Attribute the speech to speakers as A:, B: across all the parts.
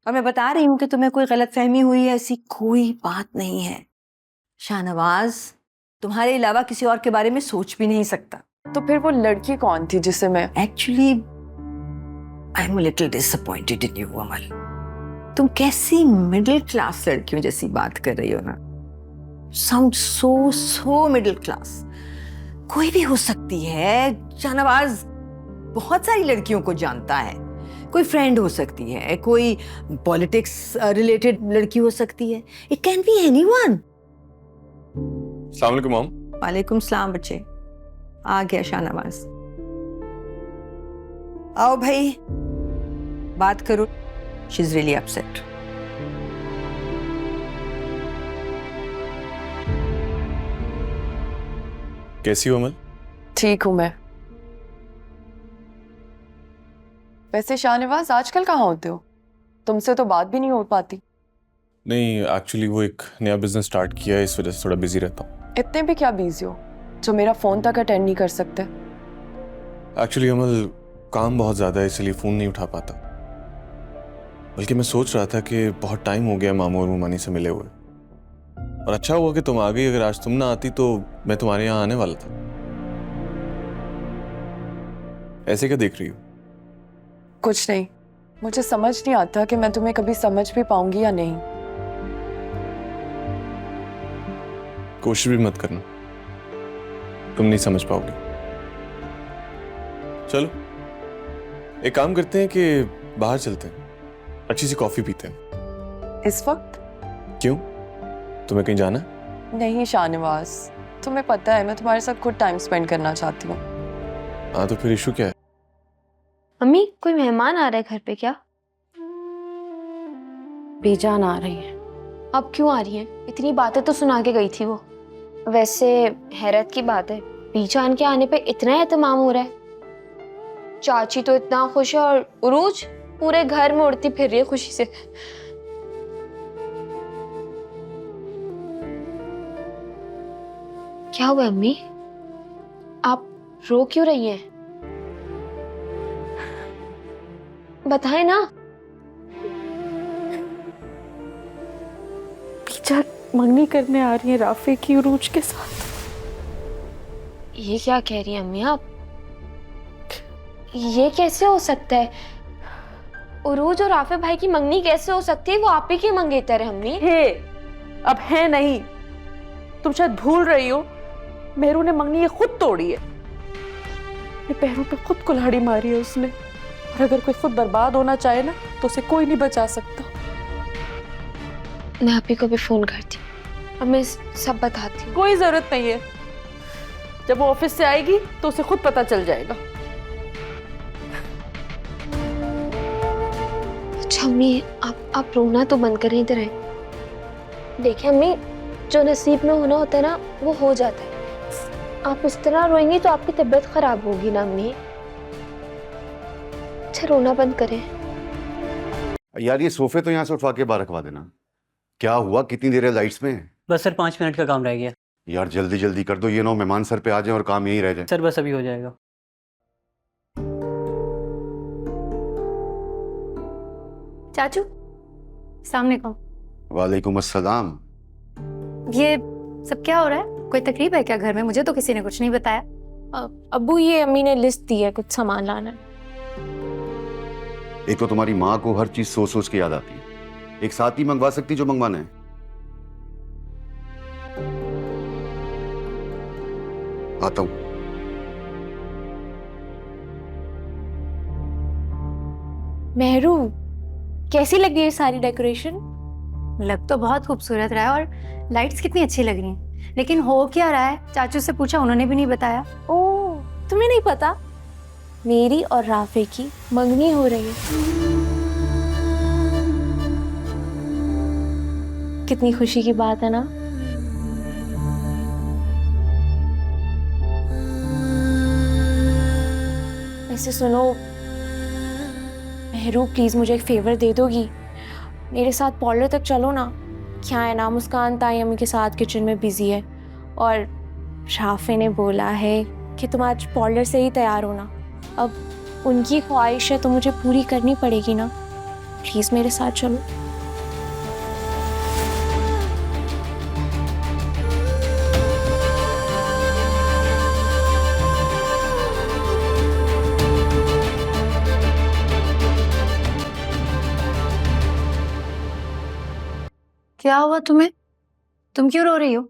A: और मैं बता रही हूँ कि तुम्हें कोई गलतफहमी हुई है, ऐसी कोई बात नहीं है। शाहनवाज तुम्हारे अलावा किसी और के बारे में सोच भी नहीं सकता।
B: तो फिर वो लड़की कौन थी जिसे मैं
A: actually I am little disappointed in you Amal. तुम कैसी मिडिल क्लास लड़कियों जैसी बात कर रही हो ना। Sound so middle class. कोई भी हो सकती है। शाहनवाज बहुत सारी लड़कियों को जानता है। कोई फ्रेंड हो सकती है, कोई पॉलिटिक्स रिलेटेड लड़की हो सकती है। It can be anyone.
C: अस्सलाम वालेकुम मॉम।
A: वालेकुम सलाम बच्चे। आ गया शाहनवाज। आओ भाई बात करो। She is really upset.
C: कैसी हो अमल?
B: ठीक हूँ मैं। वैसे शाहनवाज आजकल कहाँ होते हो? तुमसे तो बात भी नहीं हो पाती।
C: नहीं, एक्चुअली वो एक नया बिजनेस स्टार्ट किया है, इस वजह से थोड़ा बिजी रहता हूँ।
B: इतने भी क्या बिजी हो जो मेरा फोन तक अटेंड नहीं कर सकते?
C: एक्चुअली अमल काम बहुत ज़्यादा है, इसलिए फ़ोन नहीं उठा पाता। बल्कि मैं सोच रहा था कि बहुत टाइम हो गया मामू और मुमानी से मिले हुए, और अच्छा हुआ कि तुम आ गई। अगर आज तुम ना आती तो मैं तुम्हारे यहाँ आने वाला था। ऐसे क्या देख रही हो?
B: कुछ नहीं, मुझे समझ नहीं आता कि मैं तुम्हें कभी समझ भी पाऊंगी या नहीं।
C: कोशिश भी मत करना, तुम नहीं समझ पाओगे। चलो एक काम करते हैं कि बाहर चलते हैं, अच्छी सी कॉफी पीते हैं।
B: इस वक्त?
C: क्यों, तुम्हें कहीं जाना है?
B: नहीं शाहनवाज, तुम्हें पता है मैं तुम्हारे साथ खुद टाइम स्पेंड करना चाहती हूँ।
C: हाँ तो फिर इशू क्या है?
D: अम्मी कोई मेहमान आ रहा है घर पे क्या?
E: बेजान आ रही है।
D: अब क्यों आ रही है? इतनी बातें तो सुना के गई थी वो। वैसे हैरत की बात है, बीजान के आने पे इतना एहतमाम हो रहा है। चाची तो इतना खुश है और उरूज पूरे घर में उड़ती फिर रही है खुशी से। क्या हुआ अम्मी? आप रो क्यों रही हैं? बताएं ना।
E: बीजा मंगनी करने आ रही है राफे की उरूज के साथ।
D: ये क्या कह रही हैं अम्मी आप? ये कैसे हो सकता है? उरूज और आफे भाई की मंगनी कैसे हो सकती है? वो आप ही की मंगेतर है अम्मी।
E: हे, अब है नहीं। तुम शायद भूल रही हो, मेहरू ने मंगनी ये खुद तोड़ी है। अपने पैरों पे खुद कुल्हाड़ी मारी है उसने। और अगर कोई खुद बर्बाद होना चाहे ना तो उसे कोई नहीं बचा सकता।
D: मैं आप ही को भी फोन करती हूँ और मैं सब बताती हूँ।
E: कोई जरूरत नहीं है, जब वो ऑफिस से आएगी तो उसे खुद पता चल जाएगा।
D: अच्छा अम्मी, आप रोना तो बंद करें, इधर आए। देखिए अम्मी, जो नसीब में होना होता है ना वो हो जाता है। आप इस तरह रोएंगी तो आपकी तबीयत खराब होगी ना अम्मी। अच्छा रोना बंद करें।
F: यार ये सोफे तो यहाँ से उठवा के बाहर रखवा देना। क्या हुआ, कितनी देर है लाइट्स में?
G: बस सर 5 मिनट का काम रह गया।
F: यार जल्दी जल्दी कर दो, ये ना मेहमान सर पे आ जाए और काम यही रह जाए।
G: सर बस अभी हो जाएगा।
H: चाचू सामने को।
F: वालेकुम अस्सलाम।
H: ये सब क्या हो रहा है? कोई तकलीफ है क्या घर में? मुझे तो किसी ने कुछ नहीं बताया।
D: अब्बू ये अम्मी ने लिस्ट दी है, कुछ सामान लाना है।
F: एक तो तुम्हारी माँ को हर चीज सोच सोच के याद आती है, एक साथ ही मंगवा सकती जो मंगवाना है। आता हूं।
D: मेहरू, कैसी लग रही है सारी डेकोरेशन?
H: लग तो बहुत खूबसूरत रहा है और लाइट्स कितनी अच्छी लग रही हैं, लेकिन हो क्या रहा है? चाचू से पूछा, उन्होंने भी नहीं बताया।
D: ओह, तुम्हें नहीं पता? मेरी और राफे की मंगनी हो रही है। कितनी खुशी की बात है ना। वैसे सुनो मेहरू, प्लीज मुझे एक फेवर दे दोगी? मेरे साथ पार्लर तक चलो ना। क्या है ना, मुस्कान ताई अम्मी के साथ किचन में बिजी है और राफे ने बोला है कि तुम आज पार्लर से ही तैयार होना। अब उनकी ख्वाहिश है तो मुझे पूरी करनी पड़ेगी ना। प्लीज मेरे साथ चलो।
H: क्या हुआ तुम्हें? तुम क्यों रो रही हो?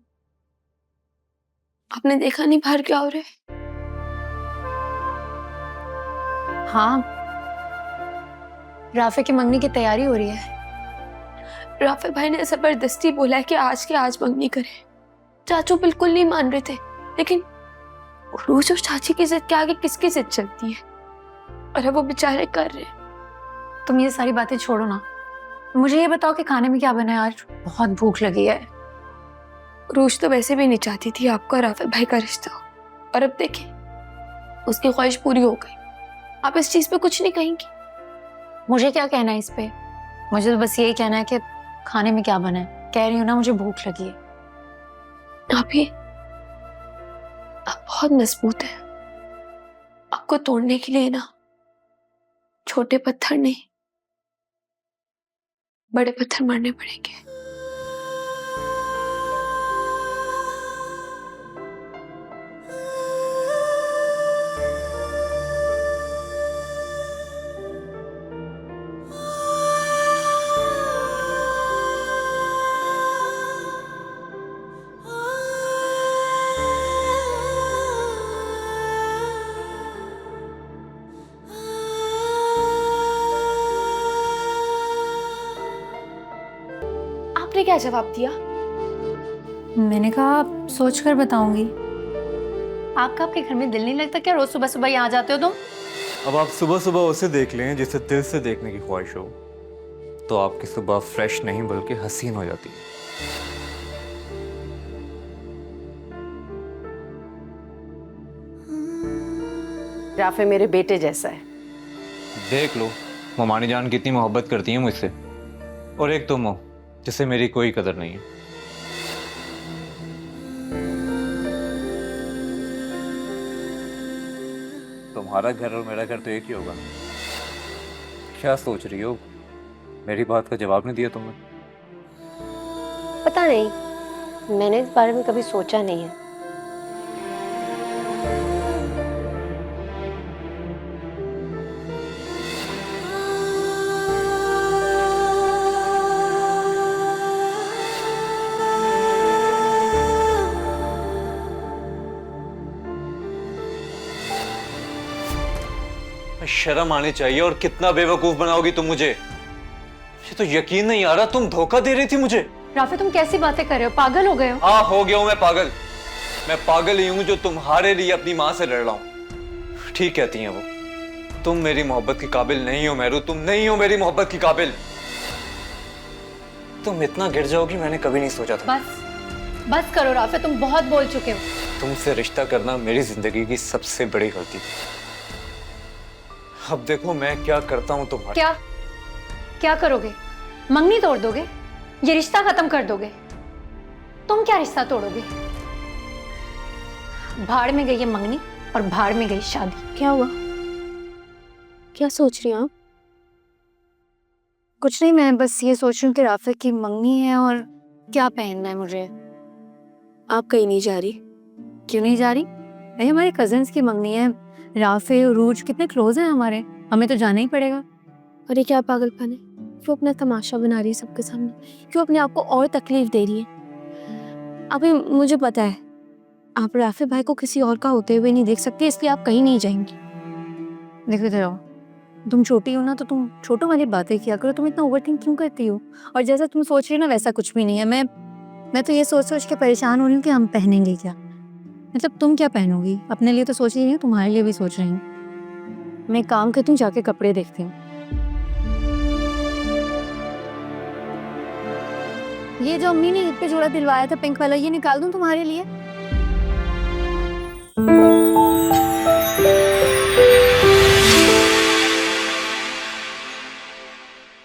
D: आपने देखा नहीं बाहर क्या हो रहा है?
H: हाँ, राफे की मंगनी की तैयारी हो रही है।
D: राफे भाई ने जबरदस्ती बोला है कि आज के आज मंगनी करें। चाचू बिल्कुल नहीं मान रहे थे, लेकिन उरूज और चाची की जिद के आगे किसकी जिद चलती है? और अब वो बेचारे कर रहे हैं।
H: तुम ये सारी बातें छोड़ो ना, मुझे ये बताओ कि खाने में क्या बना है आज? बहुत भूख लगी है।
D: उरूज तो वैसे भी नहीं चाहती थी आपका और राफे भाई का रिश्ता हो, और अब देखें उसकी ख्वाहिश पूरी हो गई। आप इस चीज पे कुछ नहीं कहेंगी?
H: मुझे क्या कहना है इस पे? मुझे तो बस यही कहना है कि खाने में क्या बना है। कह रही हूँ ना, मुझे भूख लगी है।
D: आप बहुत मजबूत हैं। आपको तोड़ने के लिए ना छोटे पत्थर नहीं, बड़े पत्थर मारने पड़ेंगे। आपने क्या जवाब दिया?
H: मैंने कहा सोच कर बताऊंगी। आपका आपके घर में दिल नहीं लगता क्या? रोज सुबह सुबह यहाँ जाते हो तुम?
I: अब आप सुबह सुबह उसे देख लें जिसे दिल से देखने की ख्वाहिश हो, तो आपकी सुबह फ्रेश नहीं बल्कि हसीन हो जाती है।
E: राफे मेरे बेटे जैसा है।
I: देख लो ममानी जान कितनी मोहब्बत करती है मुझसे, और एक तुम हो जिसे मेरी कोई कदर नहीं है। तुम्हारा घर और मेरा घर तो एक ही होगा। क्या सोच रही हो? मेरी बात का जवाब नहीं दिया तुमने।
D: पता नहीं, मैंने इस बारे में कभी सोचा नहीं है।
I: शर्म आनी चाहिए। और कितना बेवकूफ बनाओगी तुम मुझे? ये तो यकीन नहीं आ रहा, तुम धोखा दे रही थी मुझे।
H: राफे तुम कैसी बातें कर रहे हो? पागल हो गए हो?
I: हाँ हो गया हूं मैं पागल। मैं पागल ही हूं जो तुम्हारे लिए अपनी माँ से लड़ रहा हूं। ठीक कहती हैं वो, तुम मेरी मोहब्बत की काबिल नहीं हो मेहरू, तुम नहीं हो मेरी मोहब्बत की काबिल। तुम इतना गिर जाओगी मैंने कभी नहीं सोचा था।
H: बस करो राफे, तुम बहुत बोल चुके हो।
I: तुमसे रिश्ता करना मेरी जिंदगी की सबसे बड़ी गलती। अब देखो मैं क्या करता हूं तुम्हारे।
H: क्या करोगे? मंगनी तोड़ दोगे? ये रिश्ता खत्म कर दोगे? तुम क्या रिश्ता तोड़ोगे? भाड़ में गई है मंगनी और भाड़ में गई शादी।
D: क्या हुआ? क्या सोच रही हैं आप?
H: कुछ नहीं, मैं बस ये सोच रही हूँ कि राफे की मंगनी है और क्या पहनना है मुझे।
D: आप कहीं नहीं जा रही?
H: क्यों नहीं जा रही? भाई हमारे कजिन्स की मंगनी है। राफे और रूज कितने क्लोज हैं हमारे, हमें तो जाना ही पड़ेगा।
D: और ये क्या पागलपन है? क्यों अपना तमाशा बना रही है सबके सामने? क्यों अपने आप को और तकलीफ दे रही है? अभी मुझे पता है आप राफे भाई को किसी और का होते हुए नहीं देख सकते, इसलिए आप कहीं नहीं जाएंगी।
H: देखो जाओ, तुम छोटी हो ना, तो तुम छोटों वाली बातें किया करो। तुम इतना ओवरथिंक क्यों करती हो? और जैसा तुम सोच रही हो ना, वैसा कुछ भी नहीं है। मैं तो ये सोच के परेशान हो रही हूँ कि हम पहनेंगे क्या। मतलब तुम क्या पहनोगी? अपने लिए तो सोच ही रही हूँ, तुम्हारे लिए भी सोच रही हूँ। मैं काम करती हूँ, जाके कपड़े देखती हूँ। ये जो अम्मी ने ईद पे जोड़ा दिलवाया था पिंक वाला, ये निकाल दूँ तुम्हारे लिए?